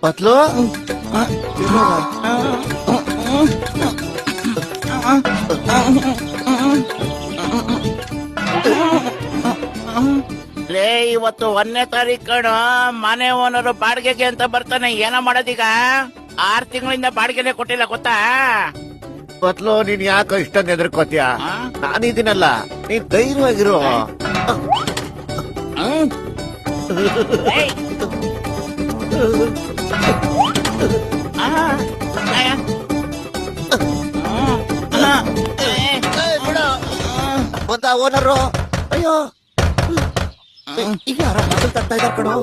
ಪತ್ಲು ಲೇ, ಇವತ್ತು 1ನೇ ತಾರೀಕು ಕಣ. ಮನೆ ಓನರು ಬಾಡಿಗೆಗೆ ಅಂತ ಬರ್ತಾನೆ. ಏನೋ ಮಾಡೋದೀಗ? 6 ತಿಂಗಳಿಂದ ಬಾಡಿಗೆನೆ ಕೊಟ್ಟಿಲ್ಲ ಗೊತ್ತಾ? ಪತ್ಲು ನೀನ್ ಯಾಕ ಇಷ್ಟೊಂದು ಹೆದರ್ಕೋತೀಯ? ನಾನಿದ್ದೀನಲ್ಲ, ನೀನ್ ಧೈರ್ಯವಾಗಿರು. ಏಯ್! ಬಂದ ಓನರು. ಅಯ್ಯೋ, ಈಗ ಯಾರ ಮಾತಾಡ್ತಾ ಇದಾರ ಕಣೋ.